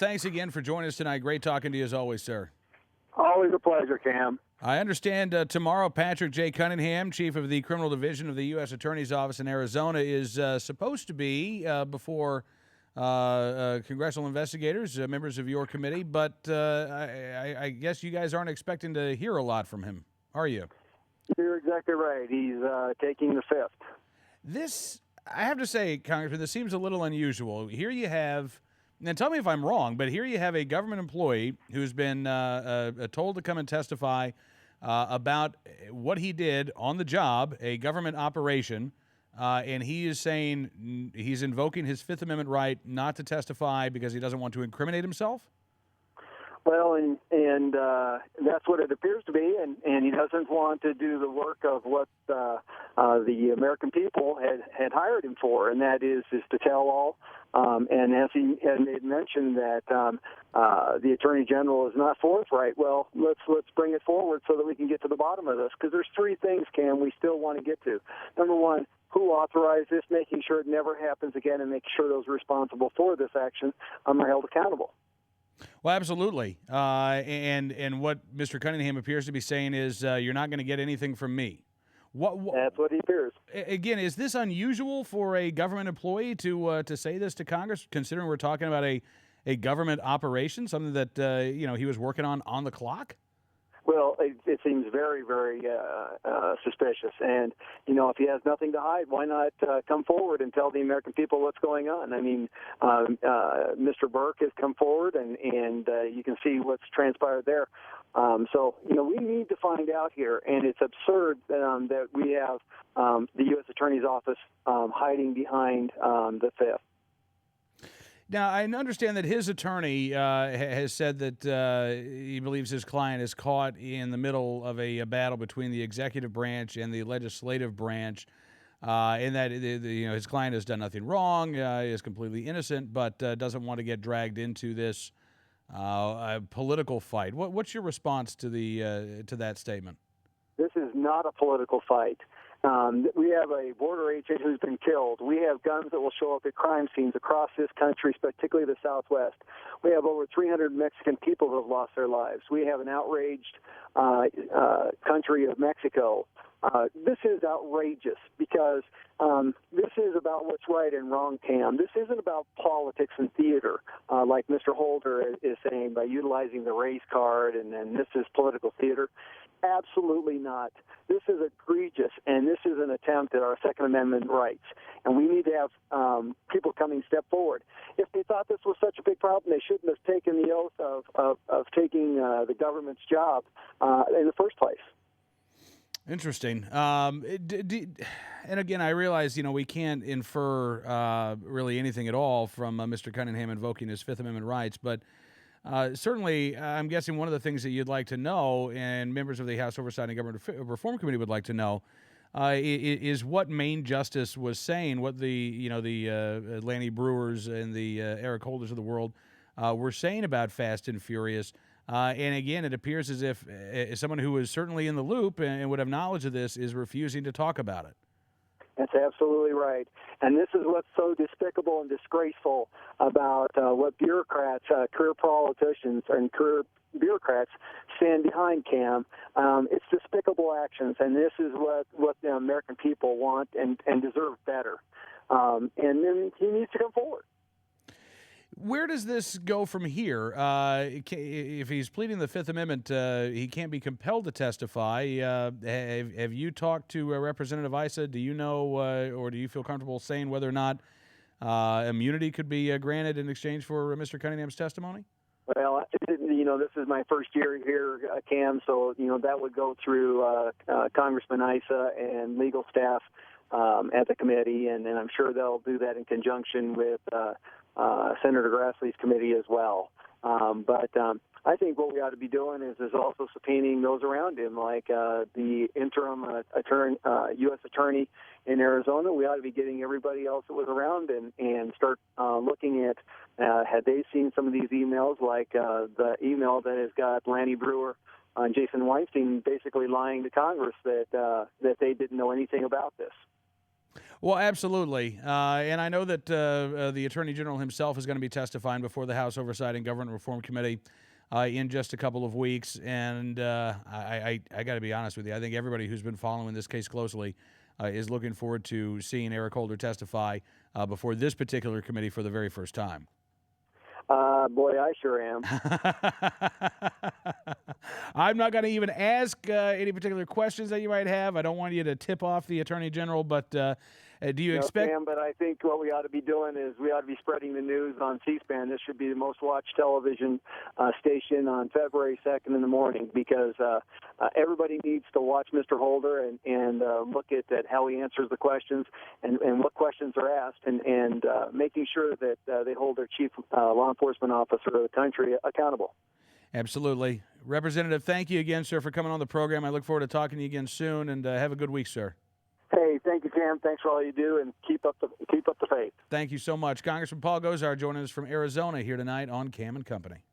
thanks again for joining us tonight. Great talking to you as always, sir. Always a pleasure, Cam. I understand tomorrow Patrick J. Cunningham, chief of the criminal division of the U.S. Attorney's Office in Arizona, is supposed to be before congressional investigators, members of your committee, but I guess you guys aren't expecting to hear a lot from him, are you? You're exactly right. He's taking the fifth. This, I have to say, Congressman, this seems a little unusual. Here you have, and tell me if I'm wrong, but here you have a government employee who's been told to come and testify about what he did on the job, a government operation, and he is saying he's invoking his Fifth Amendment right not to testify because he doesn't want to incriminate himself? Well, and that's what it appears to be, and he doesn't want to do the work of what the American people had hired him for, and that is to tell all. And as he had mentioned that the Attorney General is not forthright, well, let's bring it forward so that we can get to the bottom of this, because there's three things, Cam, we still want to get to. Number one, who authorized this, making sure it never happens again, and making sure those responsible for this action are held accountable. Well, absolutely. And what Mr. Cunningham appears to be saying is you're not going to get anything from me. That's what he appears. Again, is this unusual for a government employee to say this to Congress, considering we're talking about a government operation, something that he was working on the clock? Well, it seems very, very suspicious. And, if he has nothing to hide, why not come forward and tell the American people what's going on? I mean, Mr. Burke has come forward, and you can see what's transpired there. So, we need to find out here. And it's absurd that we have the U.S. Attorney's Office hiding behind the Fifth. Now, I understand that his attorney has said that he believes his client is caught in the middle of a battle between the executive branch and the legislative branch, and that his client has done nothing wrong, is completely innocent, but doesn't want to get dragged into this political fight. What's your response to to that statement? This is not a political fight. We have a border agent who's been killed. We have guns that will show up at crime scenes across this country, particularly the Southwest. We have over 300 Mexican people who have lost their lives. We have an outraged country of Mexico. This is outrageous because this is about what's right and wrong, Cam. This isn't about politics and theater, like Mr. Holder is saying by utilizing the race card, and this is political theater. Absolutely not. This is egregious, and this is an attempt at our Second Amendment rights. And we need to have people step forward. If they thought this was such a big problem, they shouldn't have taken the oath of taking the government's job in the first place. Interesting. And again, I realize, we can't infer really anything at all from Mr. Cunningham invoking his Fifth Amendment rights, but certainly, I'm guessing one of the things that you'd like to know, and members of the House Oversight and Government Reform Committee would like to know, is what Maine Justice was saying, what the Lanny Brewers and the Eric Holders of the world were saying about Fast and Furious. And again, it appears as if someone who is certainly in the loop and would have knowledge of this is refusing to talk about it. That's absolutely right. And this is what's so despicable and disgraceful about what bureaucrats, career politicians, and career bureaucrats stand behind, Cam. It's despicable actions, and this is what the American people want and deserve better. And then he needs to come forward. Where does this go from here? If he's pleading the Fifth Amendment, he can't be compelled to testify. Have you talked to Representative Issa? Do you know, or do you feel comfortable saying whether or not immunity could be granted in exchange for Mr. Cunningham's testimony? Well, this is my first year here, Cam, so, that would go through Congressman Issa and legal staff at the committee, and I'm sure they'll do that in conjunction with Senator Grassley's committee as well. But I think what we ought to be doing is also subpoenaing those around him, like the interim U.S. attorney in Arizona. We ought to be getting everybody else that was around and start looking at had they seen some of these emails, like the email that has got Lanny Brewer and Jason Weinstein basically lying to Congress that they didn't know anything about this. Well, absolutely. And I know that the Attorney General himself is going to be testifying before the House Oversight and Government Reform Committee in just a couple of weeks. And I got to be honest with you. I think everybody who's been following this case closely is looking forward to seeing Eric Holder testify before this particular committee for the very first time. Boy, I sure am. I'm not going to even ask any particular questions that you might have. I don't want you to tip off the Attorney General, but do you expect... Sam, but I think what we ought to be doing is we ought to be spreading the news on C-SPAN. This should be the most watched television station on February 2nd in the morning, because everybody needs to watch Mr. Holder and look at how he answers the questions and what questions are asked, and making sure that they hold their chief law enforcement officer of the country accountable. Absolutely. Representative, thank you again, sir, for coming on the program. I look forward to talking to you again soon, and have a good week, sir. Hey, thank you, Sam. Thanks for all you do, and keep up the faith. Thank you so much. Congressman Paul Gosar joining us from Arizona here tonight on Cam and Company.